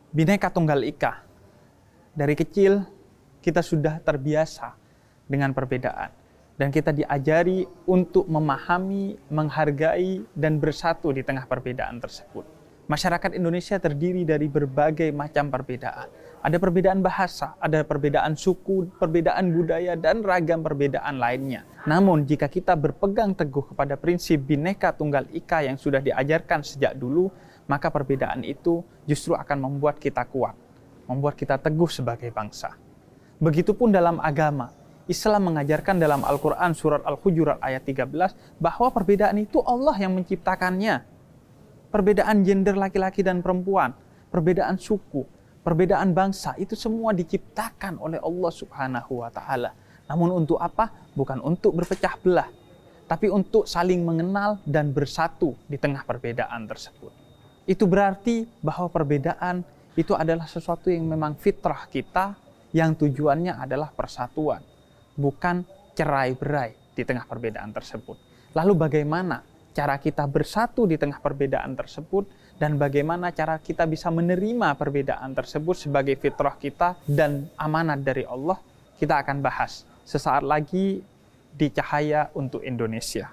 Bhinneka Tunggal Ika. Dari kecil kita sudah terbiasa dengan perbedaan. Dan kita diajari untuk memahami, menghargai, dan bersatu di tengah perbedaan tersebut. Masyarakat Indonesia terdiri dari berbagai macam perbedaan. Ada perbedaan bahasa, ada perbedaan suku, perbedaan budaya, dan ragam perbedaan lainnya. Namun jika kita berpegang teguh kepada prinsip Bhinneka Tunggal Ika yang sudah diajarkan sejak dulu, maka perbedaan itu justru akan membuat kita kuat, membuat kita teguh sebagai bangsa. Begitupun dalam agama. Islam mengajarkan dalam Al-Quran surat Al-Hujurat ayat 13 bahwa perbedaan itu Allah yang menciptakannya. Perbedaan gender laki-laki dan perempuan, perbedaan suku, perbedaan bangsa, itu semua diciptakan oleh Allah Subhanahu wa Ta'ala. Namun untuk apa? Bukan untuk berpecah belah, tapi untuk saling mengenal dan bersatu di tengah perbedaan tersebut. Itu berarti bahwa perbedaan itu adalah sesuatu yang memang fitrah kita, yang tujuannya adalah persatuan, bukan cerai-berai di tengah perbedaan tersebut. Lalu bagaimana cara kita bersatu di tengah perbedaan tersebut, dan bagaimana cara kita bisa menerima perbedaan tersebut sebagai fitrah kita dan amanat dari Allah, kita akan bahas sesaat lagi di Cahaya untuk Indonesia.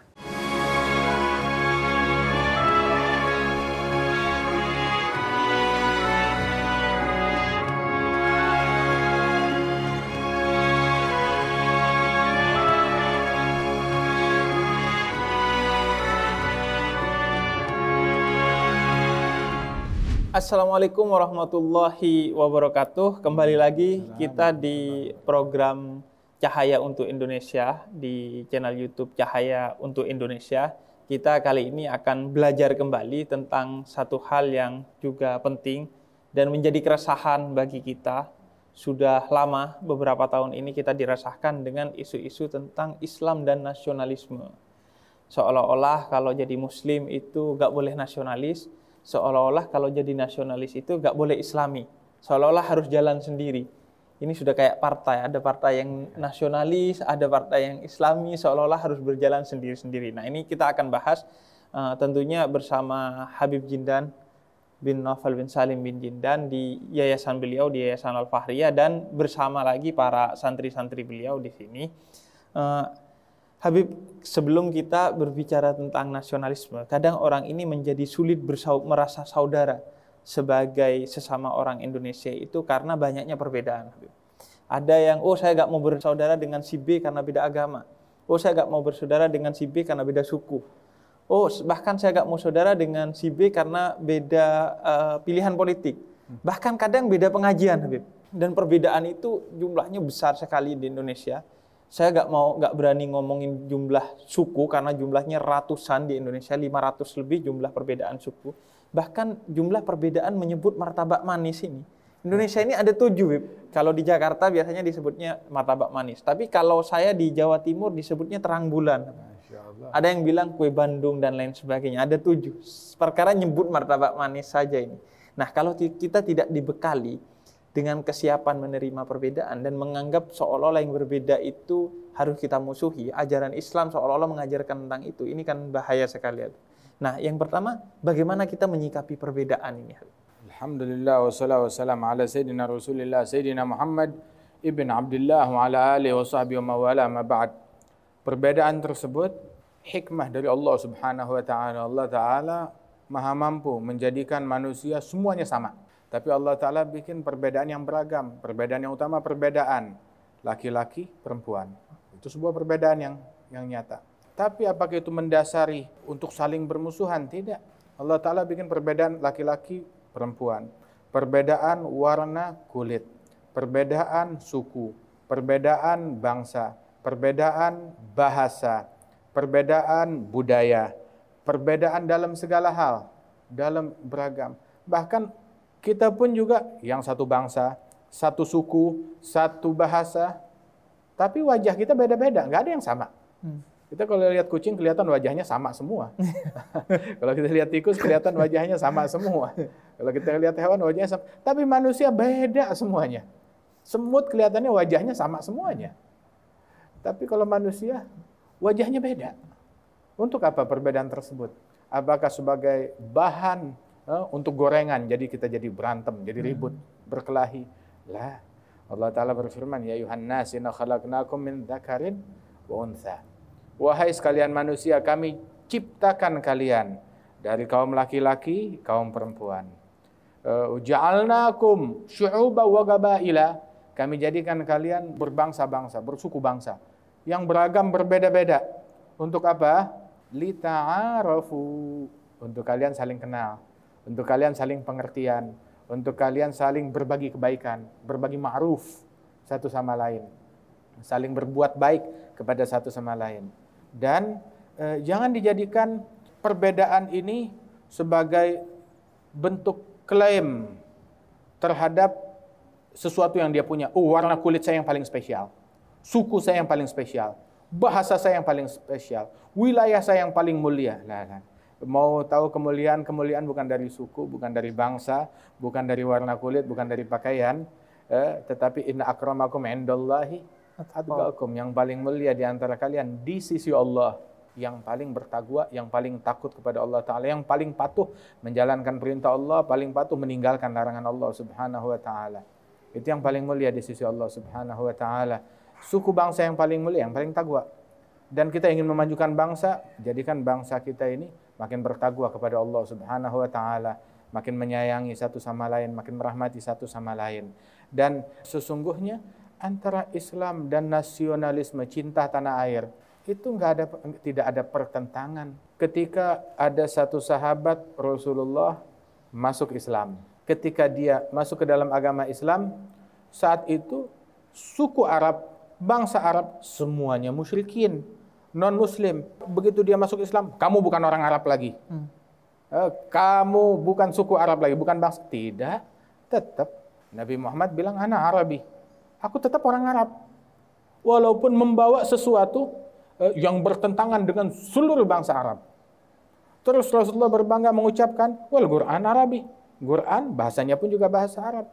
Assalamualaikum warahmatullahi wabarakatuh. Kembali lagi kita di program Cahaya untuk Indonesia di channel YouTube Cahaya untuk Indonesia. Kita kali ini akan belajar kembali tentang satu hal yang juga penting dan menjadi keresahan bagi kita. Sudah lama, beberapa tahun ini kita dirasakan dengan isu-isu tentang Islam dan nasionalisme. Seolah-olah kalau jadi Muslim itu gak boleh nasionalis, seolah-olah kalau jadi nasionalis itu gak boleh Islami, seolah-olah harus jalan sendiri. Ini sudah kayak partai, ada partai yang nasionalis, ada partai yang Islami, seolah-olah harus berjalan sendiri-sendiri. Nah, ini kita akan bahas tentunya bersama Habib Jindan bin Naufal bin Salim bin Jindan di yayasan beliau, di Yayasan Al-Fahriyah, dan bersama lagi para santri-santri beliau di sini. Habib, sebelum kita berbicara tentang nasionalisme, kadang orang ini menjadi sulit merasa saudara sebagai sesama orang Indonesia itu karena banyaknya perbedaan, Habib. Ada yang, saya gak mau bersaudara dengan si B karena beda agama. Saya gak mau bersaudara dengan si B karena beda suku. Bahkan saya gak mau saudara dengan si B karena beda pilihan politik. Bahkan kadang beda pengajian, Habib. Dan perbedaan itu jumlahnya besar sekali di Indonesia. Saya gak berani ngomongin jumlah suku karena jumlahnya ratusan di Indonesia, 500 lebih jumlah perbedaan suku. Bahkan jumlah perbedaan menyebut martabak manis ini. Indonesia ini ada 7, Bib. Kalau di Jakarta biasanya disebutnya martabak manis. Tapi kalau saya di Jawa Timur disebutnya terang bulan. Ada yang bilang kue Bandung dan lain sebagainya. Ada 7. Perkara nyebut martabak manis saja ini. Nah, kalau kita tidak dibekali dengan kesiapan menerima perbedaan dan menganggap seolah-olah yang berbeda itu harus kita musuhi, ajaran Islam seolah-olah mengajarkan tentang itu, ini kan bahaya sekali. Nah, yang pertama, bagaimana kita menyikapi perbedaan ini? Alhamdulillah wassalatu wassalamu ala sayyidina Rasulillah sayyidina Muhammad ibn Abdullah wa ala alihi wa sahbihi wa mawala ma ba'd. Perbedaan tersebut hikmah dari Allah Subhanahu wa taala. Allah taala Maha mampu menjadikan manusia semuanya sama. Tapi Allah Ta'ala bikin perbedaan yang beragam. Perbedaan yang utama perbedaan laki-laki, perempuan. Itu sebuah perbedaan yang nyata. Tapi apakah itu mendasari untuk saling bermusuhan? Tidak. Allah Ta'ala bikin perbedaan laki-laki, perempuan. Perbedaan warna kulit. Perbedaan suku. Perbedaan bangsa. Perbedaan bahasa. Perbedaan budaya. Perbedaan dalam segala hal. Dalam beragam. Bahkan kita pun juga yang satu bangsa, satu suku, satu bahasa, tapi wajah kita beda-beda, nggak ada yang sama. Kita kalau lihat kucing kelihatan wajahnya sama semua. Kalau kita lihat tikus kelihatan wajahnya sama semua. Kalau kita lihat hewan wajahnya sama. Tapi manusia beda semuanya. Semut kelihatannya wajahnya sama semuanya. Tapi kalau manusia wajahnya beda. Untuk apa perbedaan tersebut? Apakah sebagai bahan untuk gorengan, jadi kita jadi berantem, jadi ribut, berkelahi. Lah, Allah Ta'ala berfirman, ya ayuhan nas inna khalaqnakum min dzakarin wa untha. Wahai sekalian manusia, kami ciptakan kalian dari kaum laki-laki, kaum perempuan. Ja'alnakum syu'uban wa qabaila. Kami jadikan kalian berbangsa-bangsa, bersuku bangsa yang beragam, berbeda-beda. Untuk apa? Lita'arafu. Untuk kalian saling kenal, untuk kalian saling pengertian, untuk kalian saling berbagi kebaikan, berbagi ma'ruf satu sama lain, saling berbuat baik kepada satu sama lain. Dan jangan dijadikan perbedaan ini sebagai bentuk klaim terhadap sesuatu yang dia punya. Warna kulit saya yang paling spesial, suku saya yang paling spesial, bahasa saya yang paling spesial, wilayah saya yang paling mulia. Nah. Mau tahu kemuliaan bukan dari suku, bukan dari bangsa, bukan dari warna kulit, bukan dari pakaian, tetapi inna akramakum indallahi atqakum, yang paling mulia di antara kalian di sisi Allah, yang paling bertakwa, yang paling takut kepada Allah Ta'ala, yang paling patuh menjalankan perintah Allah, paling patuh meninggalkan larangan Allah Subhanahu wa Ta'ala. Itu yang paling mulia di sisi Allah Subhanahu wa Ta'ala. Suku bangsa yang paling mulia, yang paling takwa. Dan kita ingin memajukan bangsa, jadikan bangsa kita ini makin bertakwa kepada Allah Subhanahu wa Ta'ala, makin menyayangi satu sama lain, makin merahmati satu sama lain. Dan sesungguhnya antara Islam dan nasionalisme, cinta tanah air, itu tidak ada pertentangan. Ketika ada satu sahabat Rasulullah masuk Islam, ketika dia masuk ke dalam agama Islam, saat itu suku Arab, bangsa Arab semuanya musyrikin, non-muslim. Begitu dia masuk Islam, kamu bukan orang Arab lagi. Kamu bukan suku Arab lagi, bukan bangsa. Tidak, tetap Nabi Muhammad bilang, ana Arabi. Aku tetap orang Arab. Walaupun membawa sesuatu yang bertentangan dengan seluruh bangsa Arab. Terus Rasulullah berbangga mengucapkan, wal Quran Arabi. Quran bahasanya pun juga bahasa Arab.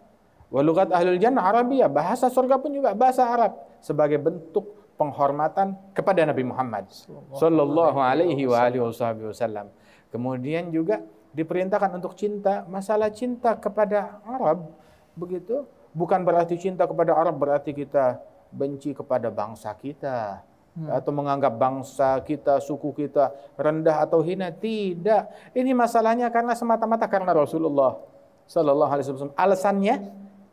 Wa lughat ahlul jannah Arabiyah, bahasa surga pun juga bahasa Arab, sebagai bentuk penghormatan kepada Nabi Muhammad sallallahu alaihi wasallam. Kemudian juga diperintahkan untuk cinta, masalah cinta kepada Arab, begitu, bukan berarti cinta kepada Arab berarti kita benci kepada bangsa kita, atau menganggap bangsa kita, suku kita rendah atau hina. Tidak. Ini masalahnya karena semata-mata karena Rasulullah sallallahu alaihi wasallam. Alasannya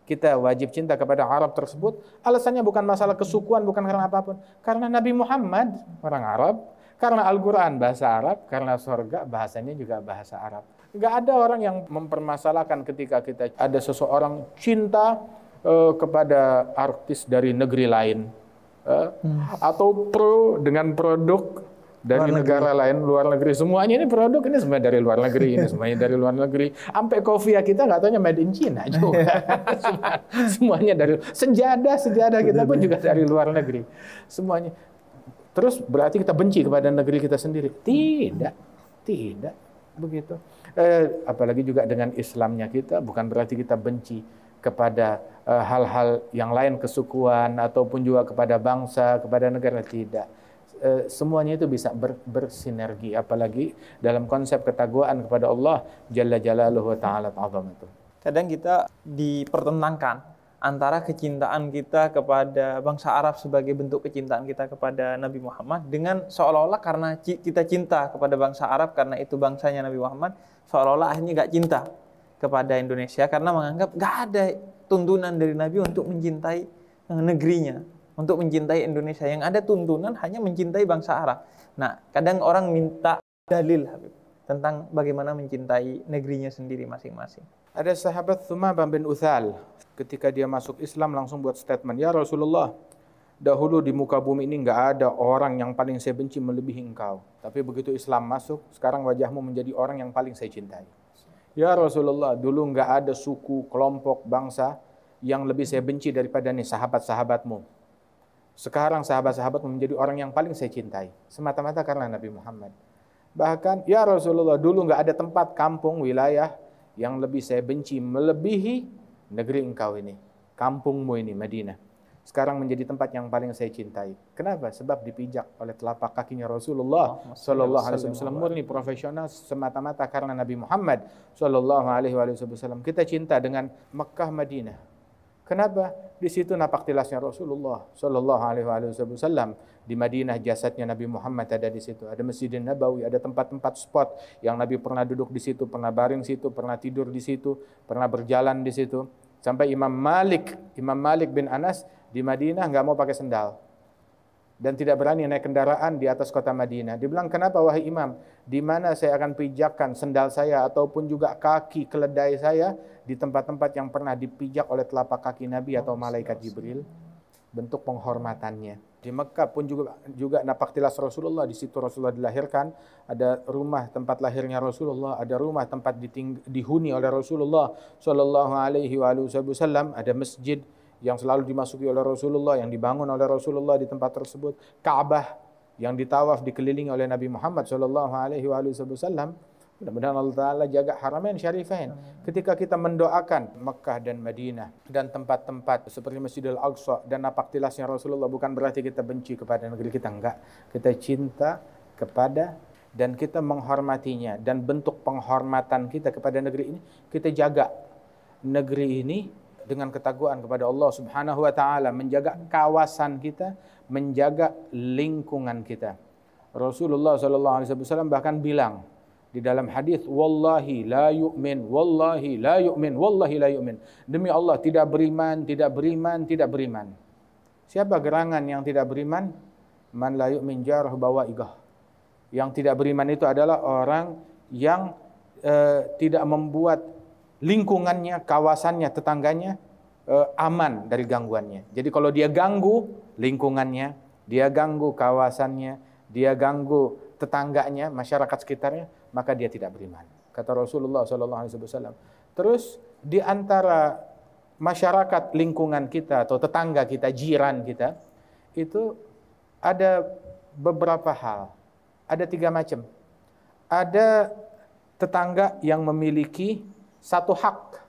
kita wajib cinta kepada Arab tersebut. Alasannya bukan masalah kesukuan, bukan karena apapun. Karena Nabi Muhammad orang Arab, karena Al-Quran bahasa Arab, karena surga bahasanya juga bahasa Arab. Enggak ada orang yang mempermasalahkan ketika kita ada seseorang cinta kepada artis dari negeri lain. Atau pro dengan produk dari negara lain, luar negeri. Semuanya ini produk, ini semuanya dari luar negeri, ini semuanya dari luar negeri. Sampai kopiah kita nggak taunya made in China juga. Semuanya dari sejadah kita pun juga dari luar negeri. Semuanya. Terus berarti kita benci kepada negeri kita sendiri? Tidak begitu. Apalagi juga dengan Islamnya kita, bukan berarti kita benci kepada hal-hal yang lain, kesukuan ataupun juga kepada bangsa, kepada negara. Tidak. Semuanya itu bisa bersinergi, apalagi dalam konsep ketakwaan kepada Allah Jalla Jalaluhu wa Ta'ala Ta'zamatu. Kadang kita dipertentangkan antara kecintaan kita kepada bangsa Arab sebagai bentuk kecintaan kita kepada Nabi Muhammad dengan seolah-olah karena kita cinta kepada bangsa Arab karena itu bangsanya Nabi Muhammad, seolah-olah akhirnya nggak cinta kepada Indonesia karena menganggap nggak ada tuntunan dari Nabi untuk mencintai negerinya, untuk mencintai Indonesia. Yang ada tuntunan hanya mencintai bangsa Arab. Nah, kadang orang minta dalil Habib, tentang bagaimana mencintai negerinya sendiri masing-masing. Ada sahabat Tsumabah bin Utsal, ketika dia masuk Islam langsung buat statement, ya Rasulullah, dahulu di muka bumi ini nggak ada orang yang paling saya benci melebihi engkau. Tapi begitu Islam masuk, sekarang wajahmu menjadi orang yang paling saya cintai. Ya Rasulullah, dulu nggak ada suku, kelompok, bangsa yang lebih saya benci daripada nih sahabat-sahabatmu. Sekarang sahabat-sahabatmu menjadi orang yang paling saya cintai. Semata-mata karena Nabi Muhammad. Bahkan, ya Rasulullah, dulu nggak ada tempat, kampung, wilayah yang lebih saya benci melebihi negeri engkau ini. Kampungmu ini, Madinah. sekarang menjadi tempat yang paling saya cintai. Kenapa? Sebab dipijak oleh telapak kakinya Rasulullah sallallahu alaihi wasallam, murni profesional semata-mata karena Nabi Muhammad sallallahu alaihi wasallam. Kita cinta dengan Mekah, Madinah. Kenapa? Di situ napak tilasnya Rasulullah sallallahu alaihi wasallam. Di Madinah jasadnya Nabi Muhammad ada di situ. Ada Masjidin Nabawi, ada tempat-tempat spot yang Nabi pernah duduk di situ, pernah baring situ, pernah tidur di situ, pernah berjalan di situ. Sampai Imam Malik bin Anas di Madinah nggak mau pakai sendal dan tidak berani naik kendaraan di atas kota Madinah. Dia bilang, kenapa wahai Imam? Di mana saya akan pijakkan sendal saya ataupun juga kaki keledai saya di tempat-tempat yang pernah dipijak oleh telapak kaki Nabi atau malaikat Jibril? Bentuk penghormatannya. Di Mekah pun juga napak tilas Rasulullah. Di situ Rasulullah dilahirkan. Ada rumah tempat lahirnya Rasulullah. Ada rumah tempat dihuni oleh Rasulullah sallallahu alaihi wasallam. Ada masjid yang selalu dimasuki oleh Rasulullah, yang dibangun oleh Rasulullah di tempat tersebut. Ka'bah yang ditawaf dikelilingi oleh Nabi Muhammad sallallahu alaihi wasallam. Mudah-mudahan Allah Ta'ala jaga Haramain Syarifain. Ketika kita mendoakan Mekah dan Madinah dan tempat-tempat seperti Masjidil Aqsa dan napak tilasnya Rasulullah, bukan berarti kita benci kepada negeri kita, enggak. Kita cinta kepada dan kita menghormatinya, dan bentuk penghormatan kita kepada negeri ini, kita jaga negeri ini dengan ketakwaan kepada Allah Subhanahu wa taala, menjaga kawasan kita, menjaga lingkungan kita. Rasulullah sallallahu alaihi wasallam bahkan bilang di dalam hadis, wallahi la yu'min, wallahi la yu'min, wallahi la yu'min. Demi Allah tidak beriman, tidak beriman, tidak beriman. Siapa gerangan yang tidak beriman? Man la yu'min jarah bawaigah. Yang tidak beriman itu adalah orang yang tidak membuat lingkungannya, kawasannya, tetangganya aman dari gangguannya. Jadi kalau dia ganggu lingkungannya, dia ganggu kawasannya, dia ganggu tetangganya, masyarakat sekitarnya, maka dia tidak beriman. Kata Rasulullah SAW. Terus di antara masyarakat lingkungan kita atau tetangga kita, jiran kita, itu ada beberapa hal. Ada 3 macam. Ada tetangga yang memiliki satu hak.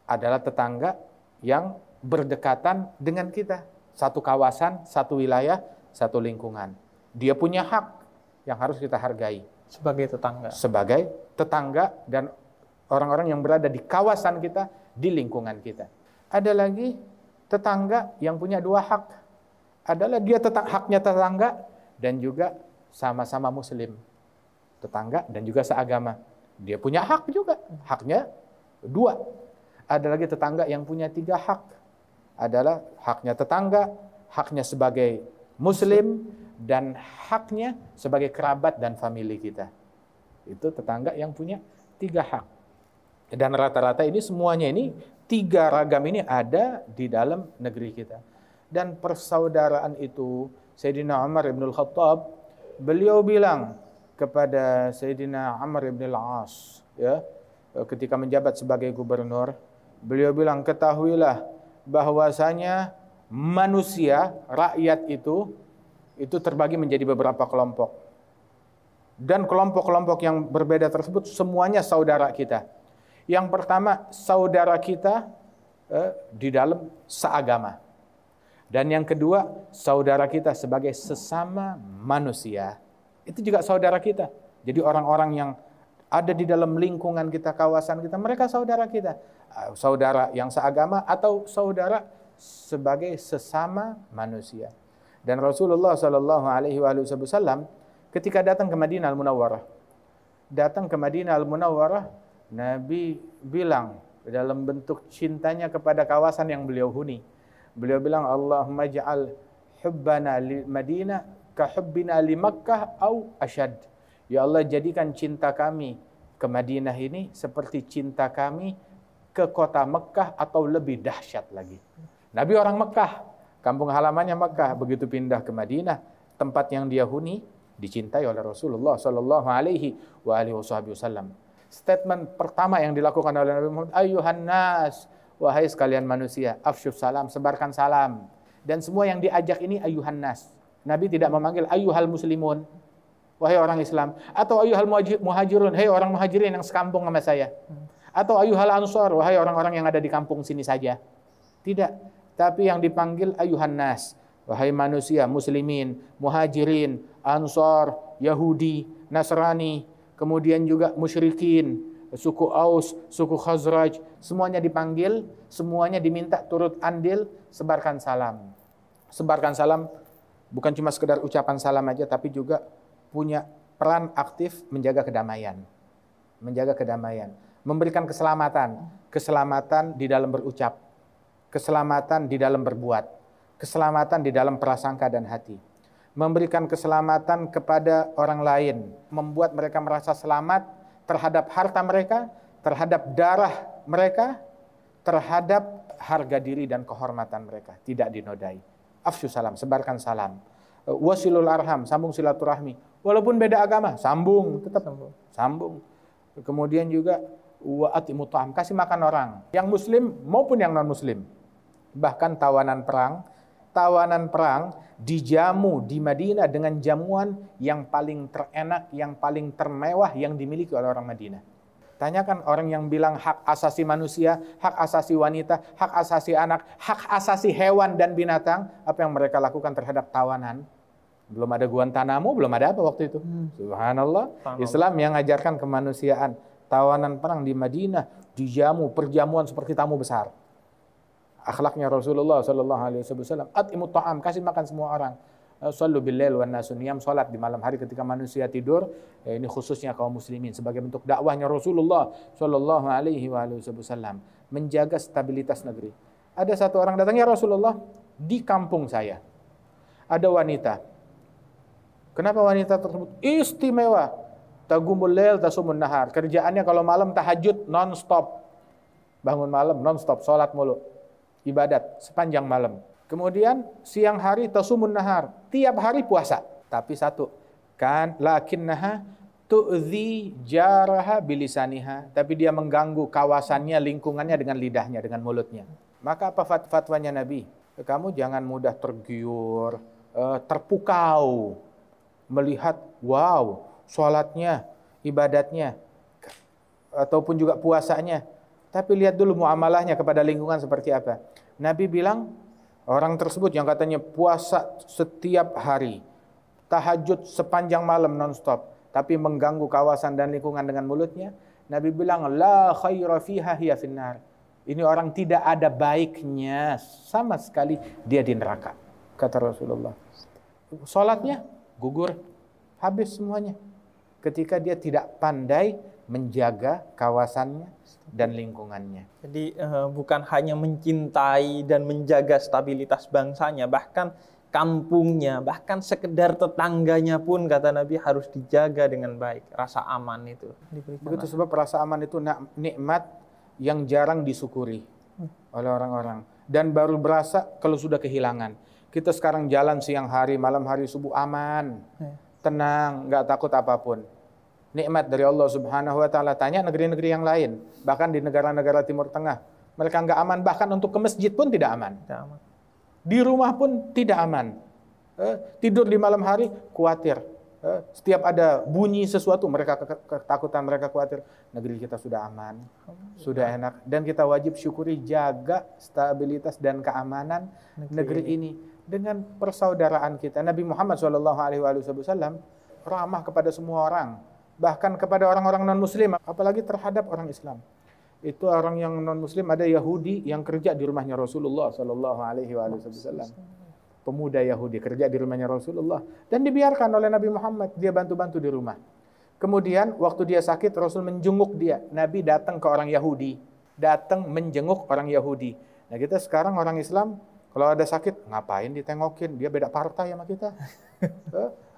Adalah tetangga yang berdekatan dengan kita. Satu kawasan, satu wilayah, satu lingkungan. Dia punya hak yang harus kita hargai. Sebagai tetangga. Sebagai tetangga dan orang-orang yang berada di kawasan kita, di lingkungan kita. Ada lagi tetangga yang punya 2 hak. Adalah dia haknya tetangga dan juga sama-sama muslim. Tetangga dan juga seagama. Dia punya hak juga. Haknya 2. Ada lagi tetangga yang punya 3 hak. Adalah haknya tetangga, haknya sebagai muslim, dan haknya sebagai kerabat dan famili kita. Itu tetangga yang punya 3 hak. Dan rata-rata ini semuanya ini 3 ragam ini ada di dalam negeri kita. Dan persaudaraan itu Sayyidina Umar ibn al-Khattab, beliau bilang kepada Sayyidina Amr ibn al-As, ya, ketika menjabat sebagai gubernur, beliau bilang, ketahuilah bahwasanya manusia, rakyat itu terbagi menjadi beberapa kelompok. Dan kelompok-kelompok yang berbeda tersebut semuanya saudara kita. Yang pertama, saudara kita di dalam seagama. Dan yang kedua, saudara kita sebagai sesama manusia. Itu juga saudara kita. Jadi orang-orang yang ada di dalam lingkungan kita, kawasan kita, mereka saudara kita. Saudara yang seagama atau saudara sebagai sesama manusia. Dan Rasulullah sallallahu alaihi wasallam ketika datang ke Madinah Al-Munawwarah, Nabi bilang dalam bentuk cintanya kepada kawasan yang beliau huni. Beliau bilang, Allahumma ja'al hubbana li Madinah ka hubbina li Makkah au asyad. Ya Allah, jadikan cinta kami ke Madinah ini seperti cinta kami ke kota Mekah atau lebih dahsyat lagi. Nabi orang Mekah, kampung halamannya Mekah, begitu pindah ke Madinah, tempat yang dia huni dicintai oleh Rasulullah sallallahu alaihi wasallam. Statement pertama yang dilakukan oleh Nabi Muhammad, ayyuhan nas, wahai sekalian manusia, afsyus salam, sebarkan salam. Dan semua yang diajak ini ayyuhan nas. Nabi tidak memanggil ayyuhal muslimun, wahai orang Islam, atau ayyuhal muhajirun, hei orang muhajirin yang sekampung sama saya. Atau ayyuhal ansar, wahai orang-orang yang ada di kampung sini saja. Tidak. Tapi yang dipanggil ayuhan nas, wahai manusia, muslimin, muhajirin, ansar, Yahudi, Nasrani, kemudian juga musyrikin, suku Aus, suku Khazraj, semuanya dipanggil, semuanya diminta turut andil, sebarkan salam. Sebarkan salam bukan cuma sekedar ucapan salam aja, tapi juga punya peran aktif menjaga kedamaian. Menjaga kedamaian, memberikan keselamatan, keselamatan di dalam berucap, keselamatan di dalam berbuat, keselamatan di dalam prasangka dan hati. Memberikan keselamatan kepada orang lain, membuat mereka merasa selamat terhadap harta mereka, terhadap darah mereka, terhadap harga diri dan kehormatan mereka, tidak dinodai. Afshu salam, sebarkan salam. Wasilul arham, sambung silaturahmi. Walaupun beda agama, sambung, tetap sambung. Kemudian juga wa atimu ta'am, kasih makan orang, yang muslim maupun yang non muslim. Bahkan tawanan perang dijamu di Madinah dengan jamuan yang paling terenak, yang paling termewah yang dimiliki oleh orang Madinah. Tanyakan orang yang bilang hak asasi manusia, hak asasi wanita, hak asasi anak, hak asasi hewan dan binatang, apa yang mereka lakukan terhadap tawanan? Belum ada Guantanamo, belum ada apa waktu itu. Subhanallah, Islam yang mengajarkan kemanusiaan. Tawanan perang di Madinah dijamu, perjamuan seperti tamu besar. Akhlaknya Rasulullah sallallahu alaihi wasallam, at'imut ta'am, kasih makan semua orang. Shallu bil-lail wan nasu niyam, salat di malam hari ketika manusia tidur. Ini khususnya kaum muslimin sebagai bentuk dakwahnya Rasulullah sallallahu alaihi wasallam menjaga stabilitas negeri. Ada satu orang datang, ya Rasulullah, di kampung saya ada wanita. Kenapa wanita tersebut istimewa? Tagumul lail tasumun nahar. Kerjaannya kalau malam tahajud non-stop. Bangun malam non-stop, salat mulu. Ibadat sepanjang malam. Kemudian siang hari tasumun nahar, tiap hari puasa. Tapi satu, kan lakinnaha tu'zi jaraha bilisaniha, tapi dia mengganggu kawasannya, lingkungannya dengan lidahnya, dengan mulutnya. Maka apa fatwanya Nabi? Kamu jangan mudah tergiur, terpukau melihat wow, salatnya, ibadatnya, ataupun juga puasanya. Tapi lihat dulu muamalahnya kepada lingkungan seperti apa. Nabi bilang, orang tersebut yang katanya puasa setiap hari, tahajud sepanjang malam non-stop, tapi mengganggu kawasan dan lingkungan dengan mulutnya, Nabi bilang, la khaira fiha hiya finnar. Ini orang tidak ada baiknya sama sekali, dia di neraka, kata Rasulullah. Salatnya gugur, habis semuanya. Ketika dia tidak pandai menjaga kawasannya dan lingkungannya. Jadi bukan hanya mencintai dan menjaga stabilitas bangsanya, bahkan kampungnya, bahkan sekedar tetangganya pun kata Nabi harus dijaga dengan baik. Rasa aman itu begitu, sebab rasa aman itu nikmat yang jarang disyukuri oleh orang-orang dan baru berasa kalau sudah kehilangan. Kita sekarang jalan siang hari, malam hari, subuh aman, tenang, nggak takut apapun. Nikmat dari Allah Subhanahu wa taala. Tanya negeri-negeri yang lain, bahkan di negara-negara Timur Tengah, mereka nggak aman, bahkan untuk ke masjid pun tidak aman. Di rumah pun tidak aman. Tidur di malam hari khawatir. Setiap ada bunyi sesuatu mereka ketakutan, mereka khawatir. Negeri kita sudah aman, sudah enak, dan kita wajib syukuri, jaga stabilitas dan keamanan negeri ini dengan persaudaraan kita. Nabi Muhammad SAW ramah kepada semua orang, bahkan kepada orang-orang non-muslim, apalagi terhadap orang Islam. Itu orang yang non-muslim, ada Yahudi yang kerja di rumahnya Rasulullah SAW. Pemuda Yahudi kerja di rumahnya Rasulullah dan dibiarkan oleh Nabi Muhammad, dia bantu-bantu di rumah. Kemudian waktu dia sakit, Rasul menjenguk dia. Nabi datang ke orang Yahudi, datang menjenguk orang Yahudi. Nah, kita sekarang orang Islam kalau ada sakit, ngapain ditengokin? Dia beda partai sama kita.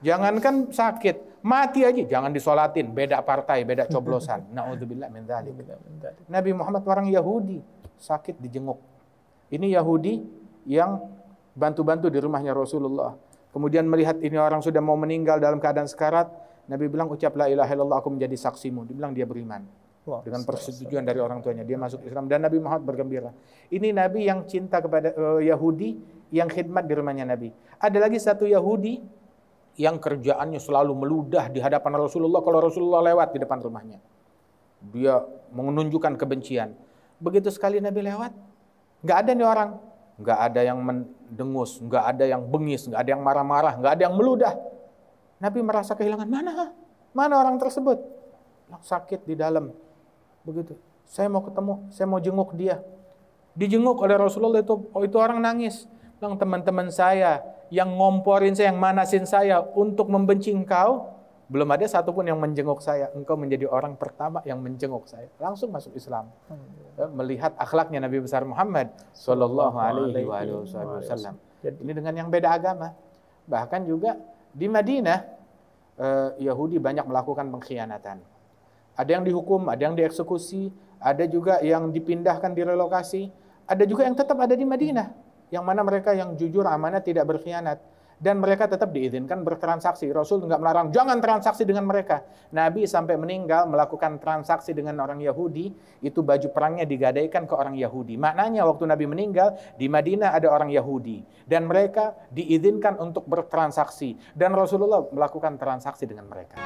Jangankan sakit, mati aja jangan disolatin, beda partai, beda coblosan. Na'udzubillah min dzalik. Nabi Muhammad orang Yahudi sakit dijenguk. Ini Yahudi yang bantu-bantu di rumahnya Rasulullah. Kemudian melihat ini orang sudah mau meninggal dalam keadaan sekarat, Nabi bilang, ucap la ilaha illallah, aku menjadi saksimu. Dibilang dia beriman. Dengan persetujuan dari orang tuanya, dia masuk Islam dan Nabi Muhammad bergembira. Ini Nabi yang cinta kepada Yahudi, yang khidmat di rumahnya Nabi. Ada lagi satu Yahudi yang kerjaannya selalu meludah di hadapan Rasulullah kalau Rasulullah lewat di depan rumahnya. Dia menunjukkan kebencian. Begitu sekali Nabi lewat, nggak ada nih orang, nggak ada yang mendengus, nggak ada yang bengis, nggak ada yang marah-marah, nggak ada yang meludah. Nabi merasa kehilangan, mana orang tersebut? Sakit di dalam. Begitu. Saya mau ketemu, saya mau jenguk dia. Dijenguk oleh Rasulullah, itu orang nangis. Bilang, teman-teman saya yang ngomporin saya, yang manasin saya untuk membenci engkau, belum ada satupun yang menjenguk saya. Engkau menjadi orang pertama yang menjenguk saya. Langsung masuk Islam. Melihat akhlaknya Nabi besar Muhammad sallallahu alaihi wasallam. Ini dengan yang beda agama. Bahkan juga di Madinah, Yahudi banyak melakukan pengkhianatan. Ada yang dihukum, ada yang dieksekusi, ada juga yang dipindahkan, direlokasi, ada juga yang tetap ada di Madinah, yang mana mereka yang jujur, amanah, tidak berkhianat, dan mereka tetap diizinkan bertransaksi. Rasul nggak melarang, jangan transaksi dengan mereka. Nabi sampai meninggal melakukan transaksi dengan orang Yahudi, itu baju perangnya digadaikan ke orang Yahudi. Maknanya waktu Nabi meninggal, di Madinah ada orang Yahudi, dan mereka diizinkan untuk bertransaksi, dan Rasulullah melakukan transaksi dengan mereka.